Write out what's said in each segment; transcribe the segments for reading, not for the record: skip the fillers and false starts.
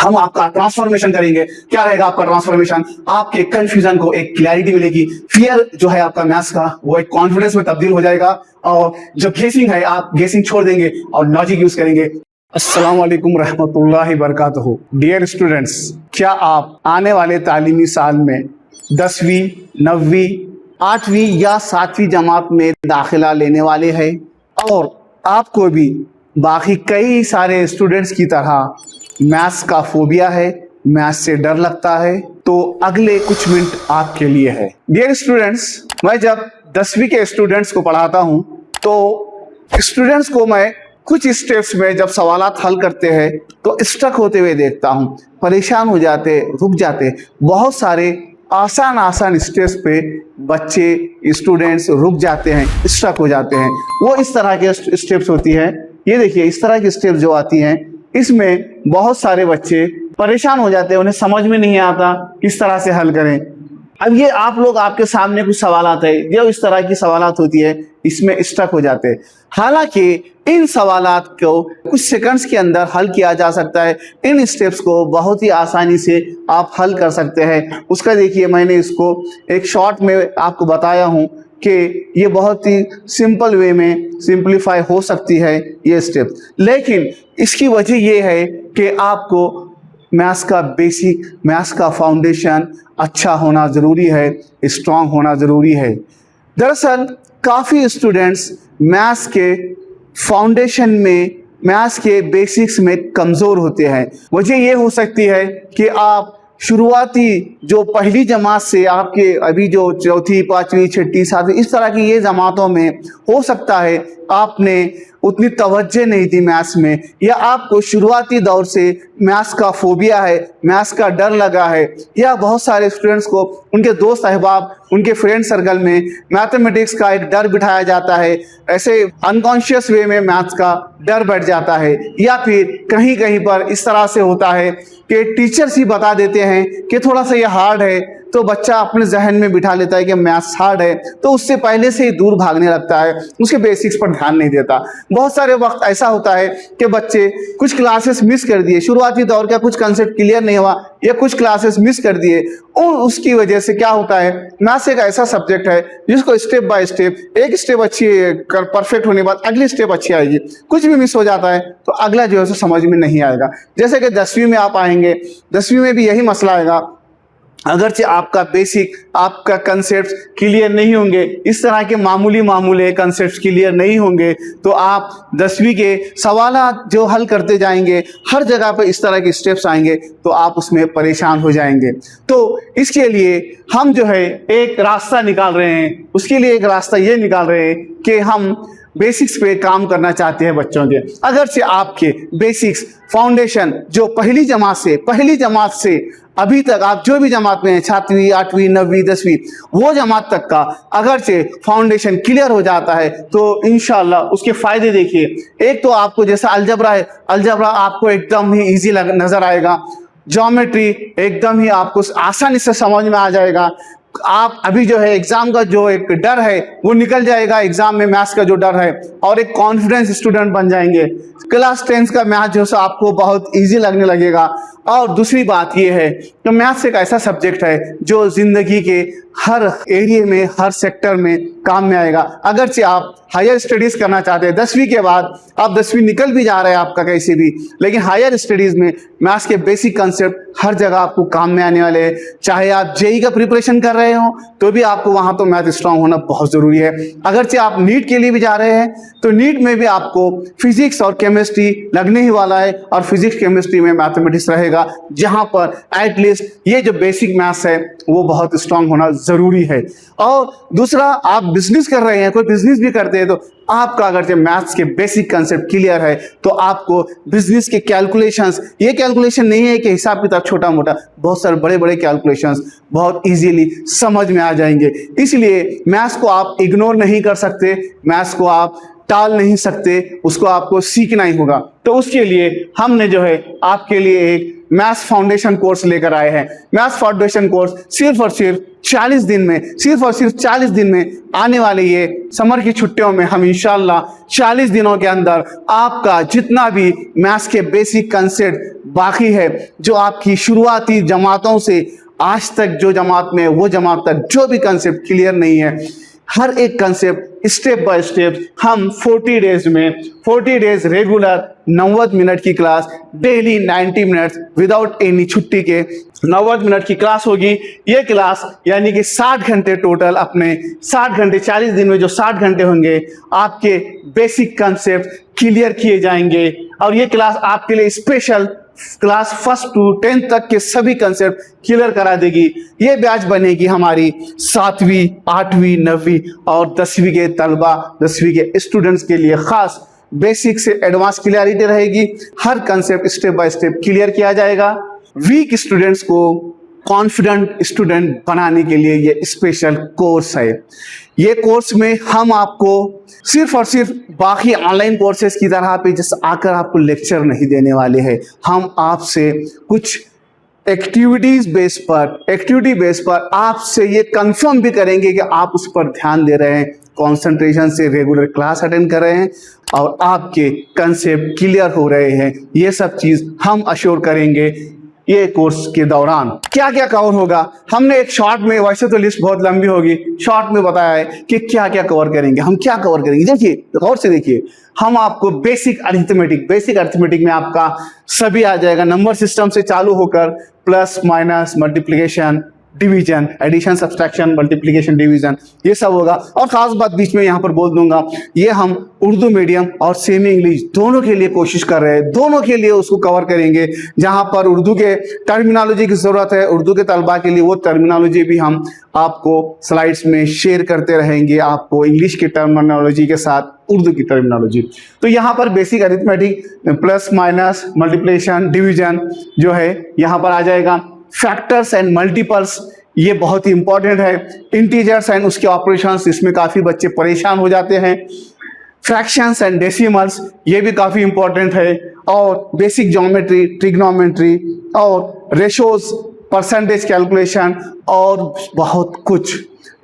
हम आपका ट्रांसफॉर्मेशन करेंगे। क्या रहेगा आपका ट्रांसफॉर्मेशन? आपके कंफ्यूजन को एक क्लैरिटी मिलेगी, फियर जो है आपका मैथ्स का वो एक कॉन्फिडेंस में तब्दील हो जाएगा, और जो गेसिंग है आप गेसिंग छोड़ देंगे और लॉजिक यूज करेंगे। अस्सलाम वालेकुम रहमतुल्लाहि बरकातहू। डियर स्टूडेंट्स, क्या आप आने वाले तालीमी साल में 10वीं, 9वीं, 8वीं या 7वीं जमात में दाखिला लेने वाले हैं और आपको भी बाकी कई सारे स्टूडेंट्स की तरह मैथ्स का फोबिया है, मैथ्स से डर लगता है? तो अगले कुछ मिनट आपके लिए है। डियर स्टूडेंट्स, मैं जब 10वीं के स्टूडेंट्स को पढ़ाता हूं तो स्टूडेंट्स को मैं कुछ स्टेप्स में जब सवालात हल करते हैं तो स्टक होते हुए देखता हूं, परेशान हो जाते, रुक जाते। बहुत सारे आसान स्टेप्स पे बच्चे, स्टूडेंट्स रुक जाते हैं, स्टक हो जाते हैं। वो इस तरह के स्टेप्स होती हैं। ये देखिए, इस तरह की स्टेप्स जो आती हैं, इसमें बहुत सारे बच्चे परेशान हो जाते हैं, उन्हें समझ में नहीं आता किस तरह से हल करें। अब ये आप लोग, आपके सामने कुछ सवालात है, जो इस तरह की सवालात होती है, इसमें स्टक हो जाते हैं। हालांकि इन सवालात को कुछ सेकंड्स के अंदर हल किया जा सकता है। इन स्टेप्स को बहुत ही आसानी से आप हल कर सकते हैं। उसका देखिए, मैंने इसको एक शॉर्ट में आपको बताया हूं कि ये बहुत ही सिंपल वे में सिंप्लीफाई हो सकती है ये स्टेप। लेकिन इसकी वजह ये है कि आपको मैथ्स का बेसिक, मैथ्स का फाउंडेशन अच्छा होना ज़रूरी है, स्ट्रांग होना ज़रूरी है। दरअसल काफ़ी स्टूडेंट्स मैथ्स के फाउंडेशन में, मैथ्स के बेसिक्स में कमज़ोर होते हैं। वजह ये हो सकती है कि आप शुरुआती जो पहली जमात से, आपके अभी जो चौथी, पाँचवीं, छठी, सातवीं, इस तरह की ये जमातों में हो सकता है आपने उतनी तवज्जो नहीं दी मैथ्स में, या आपको शुरुआती दौर से मैथ्स का फोबिया है, मैथ्स का डर लगा है, या बहुत सारे स्टूडेंट्स को उनके दोस्त अहबाब, उनके फ्रेंड सर्कल में मैथमेटिक्स का एक डर बिठाया जाता है। ऐसे अनकॉन्शियस वे में मैथ्स का डर बैठ जाता है, या फिर कहीं कहीं पर इस तरह से होता है कि टीचर्स ही बता देते हैं कि थोड़ा सा ये हार्ड है, तो बच्चा अपने जहन में बिठा लेता है कि मैथ्स हार्ड है, तो उससे पहले से ही दूर भागने लगता है, उसके बेसिक्स पर ध्यान नहीं देता। बहुत सारे वक्त ऐसा होता है कि बच्चे कुछ क्लासेस मिस कर दिए, शुरुआती दौर का कुछ कंसेप्ट क्लियर नहीं हुआ, या कुछ क्लासेस मिस कर दिए, और उसकी वजह से क्या होता है, मैथ्स एक ऐसा सब्जेक्ट है जिसको स्टेप बाय स्टेप, एक स्टेप अच्छी परफेक्ट होने के बाद अगली स्टेप अच्छी आएगी। कुछ भी मिस हो जाता है तो अगला जो है सो समझ में नहीं आएगा। जैसे कि 10वीं में आप आएंगे, 10वीं में भी यही मसला आएगा। अगरचे आपका बेसिक, आपका कंसेप्ट क्लियर नहीं होंगे, इस तरह के मामूली कंसेप्ट क्लियर नहीं होंगे, तो आप 10वीं के सवालात जो हल करते जाएंगे, हर जगह पर इस तरह के स्टेप्स आएंगे तो आप उसमें परेशान हो जाएंगे। तो इसके लिए हम जो है एक रास्ता निकाल रहे हैं। उसके लिए एक रास्ता ये निकाल रहे हैं कि हम बेसिक्स पे काम करना चाहते हैं बच्चों के। अगरचे आपके बेसिक्स, फाउंडेशन जो पहली जमात से अभी तक आप जो भी जमात में हैं, 7वीं, 8वीं, 9वीं, 10वीं, वो जमात तक का अगरचे फाउंडेशन क्लियर हो जाता है तो इंशाल्लाह उसके फायदे देखिए। एक तो आपको जैसा अलजबरा है, अलजबरा आपको एकदम ही ईजी नजर आएगा, ज्योमेट्री एकदम ही आपको आसानी से समझ में आ जाएगा। आप अभी जो है एग्जाम का जो एक डर है वो निकल जाएगा, एग्जाम में मैथ्स का जो डर है, और एक कॉन्फिडेंस स्टूडेंट बन जाएंगे। क्लास 10 का मैथ जो है आपको बहुत इजी लगने लगेगा। और दूसरी बात ये है कि मैथ्स एक ऐसा सब्जेक्ट है जो जिंदगी के हर एरिया में, हर सेक्टर में काम में आएगा। अगरचे आप हायर स्टडीज करना चाहते हैं, 10वीं के बाद आप 10वीं निकल भी जा रहे हैं आपका कैसे भी, लेकिन हायर स्टडीज में मैथ्स के बेसिक कंसेप्ट हर जगह आपको काम में आने वाले हैं। चाहे आप जेई का प्रिपरेशन कर रहे हो तो भी आपको वहां तो मैथ स्ट्रांग होना बहुत जरूरी है। अगरचे आप नीट के लिए भी जा रहे हैं तो नीट में भी आपको फिजिक्स और केमिस्ट्री लगने ही वाला है, और फिजिक्स केमिस्ट्री में मैथमेटिक्स रहेगा, जहां पर एटलीस्ट ये जो बेसिक मैथ्स है वो बहुत स्ट्रांग होना जरूरी है। और दूसरा, आप बिजनेस कर रहे हैं, कोई बिजनेस भी करते हैं, तो आपका अगर मैथ्स के बेसिक कंसेप्ट क्लियर है तो आपको बिजनेस के कैलकुलेशंस, ये कैलकुलेशन नहीं है कि हिसाब किताब छोटा मोटा, बहुत सारे बड़े बड़े कैलकुलेशंस बहुत इजीली समझ में आ जाएंगे। इसलिए मैथ्स को आप इग्नोर नहीं कर सकते, मैथ्स को आप टाल नहीं सकते, उसको आपको सीखना ही होगा। तो उसके लिए हमने जो है आपके लिए एक मैथ्स फाउंडेशन कोर्स लेकर आए हैं। मैथ्स फाउंडेशन कोर्स सिर्फ और सिर्फ 40 दिन में, सिर्फ और सिर्फ 40 दिन में आने वाले ये समर की छुट्टियों में हम इंशाल्लाह 40 दिनों के अंदर आपका जितना भी मैथ्स के बेसिक कंसेप्ट बाकी है, जो आपकी शुरुआती जमातों से आज तक जो जमात में वो जमात तक जो भी कंसेप्ट क्लियर नहीं है, हर एक कंसेप्ट स्टेप बाय स्टेप हम 40 डेज में 40 डेज रेगुलर 90 मिनट की class, daily 90 minutes without any छुट्टी के 90 मिनट की क्लास होगी। ये क्लास यानी कि 60 घंटे टोटल, अपने 60 घंटे 40 दिन में जो 60 घंटे होंगे आपके बेसिक कंसेप्ट क्लियर किए जाएंगे। और ये क्लास आपके लिए special class 1st to 10th तक के सभी कंसेप्ट क्लियर करा देगी। ये बैच बनेगी हमारी 7वीं, 8वीं, 9वीं और 10वीं के तलबा, 10वीं के स्टूडेंट्स के लिए खास बेसिक से एडवांस क्लियरिटी रहेगी। हर concept step by step clear किया जाएगा। वीक स्टूडेंट्स को कॉन्फिडेंट स्टूडेंट बनाने के लिए ये स्पेशल कोर्स है। ये कोर्स में हम आपको सिर्फ और सिर्फ बाकी ऑनलाइन कोर्सेज की तरह पे जैसे आकर आपको लेक्चर नहीं देने वाले हैं। हम आपसे कुछ एक्टिविटी बेस पर आपसे ये कंफर्म भी करेंगे कि आप उस पर ध्यान दे रहे हैं, कंसंट्रेशन से रेगुलर क्लास अटेंड कर रहे हैं और आपके कंसेप्ट क्लियर हो रहे हैं। ये सब चीज हम अश्योर करेंगे। ये कोर्स के दौरान क्या क्या कवर होगा, हमने एक शॉर्ट में, वैसे तो लिस्ट बहुत लंबी होगी, शॉर्ट में बताया है कि क्या क्या कवर करेंगे। हम क्या कवर करेंगे, देखिए गौर से देखिए। हम आपको बेसिक अरिथमेटिक में आपका सभी आ जाएगा, नंबर सिस्टम से चालू होकर plus minus multiplication division, addition subtraction multiplication division, ये सब होगा। और खास बात बीच में यहाँ पर बोल दूंगा, ये हम उर्दू मीडियम और सेमी इंग्लिश दोनों के लिए कोशिश कर रहे हैं, दोनों के लिए उसको कवर करेंगे। जहाँ पर उर्दू के टर्मिनोलॉजी की जरूरत है, उर्दू के तलबा के लिए वो टर्मिनोलॉजी भी हम आपको स्लाइड्स में शेयर करते रहेंगे, आपको इंग्लिश की टर्मिनोलॉजी के साथ उर्दू की टर्मिनोलॉजी। तो यहाँ पर basic arithmetic, plus minus multiplication division जो है यहाँ पर आ जाएगा। फैक्टर्स एंड मल्टीपल्स ये बहुत ही इंपॉर्टेंट है। इंटीजर्स एंड उसके ऑपरेशंस, इसमें काफ़ी बच्चे परेशान हो जाते हैं। फ्रैक्शंस एंड डेसिमल्स ये भी काफ़ी इंपॉर्टेंट है। और बेसिक ज्योमेट्री, ट्रिग्नोमेट्री और रेशोज, परसेंटेज कैलकुलेशन और बहुत कुछ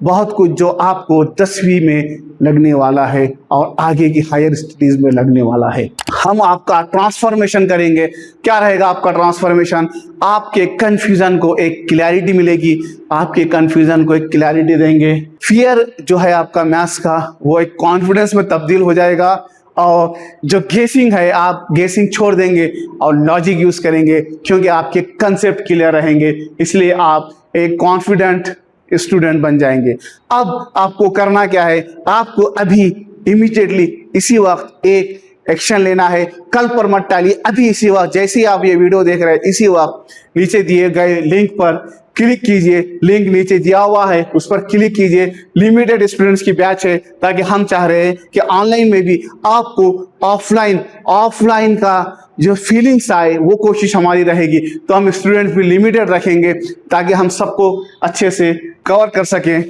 जो आपको 10वीं में लगने वाला है और आगे की हायर स्टडीज में लगने वाला है। हम आपका ट्रांसफॉर्मेशन करेंगे। क्या रहेगा आपका ट्रांसफॉर्मेशन? आपके कंफ्यूजन को एक क्लैरिटी मिलेगी, आपके कंफ्यूजन को एक क्लैरिटी देंगे। फियर जो है आपका मैथ्स का, वो एक कॉन्फिडेंस में तब्दील हो जाएगा। और जो गेसिंग है, आप गेसिंग छोड़ देंगे और लॉजिक यूज करेंगे, क्योंकि आपके कंसेप्ट क्लियर रहेंगे, इसलिए आप एक कॉन्फिडेंट स्टूडेंट बन जाएंगे। अब आपको करना क्या है, आपको अभी इमीडिएटली इसी वक्त एक एक्शन लेना है। कल पर मत टालिए, अभी इसी वक्त, जैसे ही आप ये वीडियो देख रहे हैं, इसी वक्त नीचे दिए गए लिंक पर क्लिक कीजिए। लिंक नीचे दिया हुआ है, उस पर क्लिक कीजिए। लिमिटेड स्टूडेंट्स की बैच है, ताकि हम चाह रहे हैं कि ऑनलाइन में भी आपको ऑफलाइन का जो फीलिंग्स आए, वो कोशिश हमारी रहेगी। तो हम स्टूडेंट भी लिमिटेड रखेंगे ताकि हम सबको अच्छे से कवर कर सकें।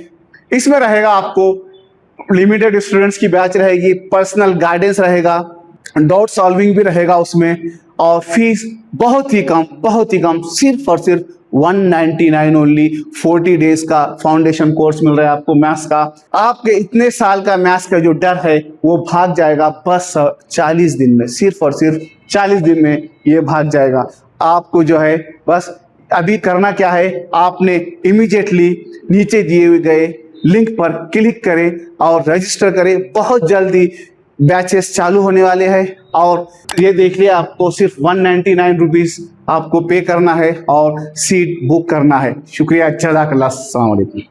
इसमें रहेगा आपको लिमिटेड स्टूडेंट्स की बैच रहेगी, पर्सनल गाइडेंस रहेगा, डाउट सॉल्विंग भी रहेगा उसमें, और फीस बहुत ही कम, सिर्फ और सिर्फ 199 ओनली। 40 डेज का फाउंडेशन कोर्स मिल रहा है आपको मैथ्स का। आपके इतने साल का मैथ्स का जो डर है वो भाग जाएगा बस 40 दिन में, सिर्फ और सिर्फ 40 दिन में ये भाग जाएगा। आपको जो है बस अभी करना क्या है, आपने इमीडिएटली नीचे दिए गए लिंक पर क्लिक करें और रजिस्टर करें। बहुत जल्दी बैचेस चालू होने वाले हैं। और ये देख लिया, आपको सिर्फ 199 रुपीज़ आपको पे करना है और सीट बुक करना है। शुक्रिया, जज़ाकल्लाह, अस्सलाम वालेकुम।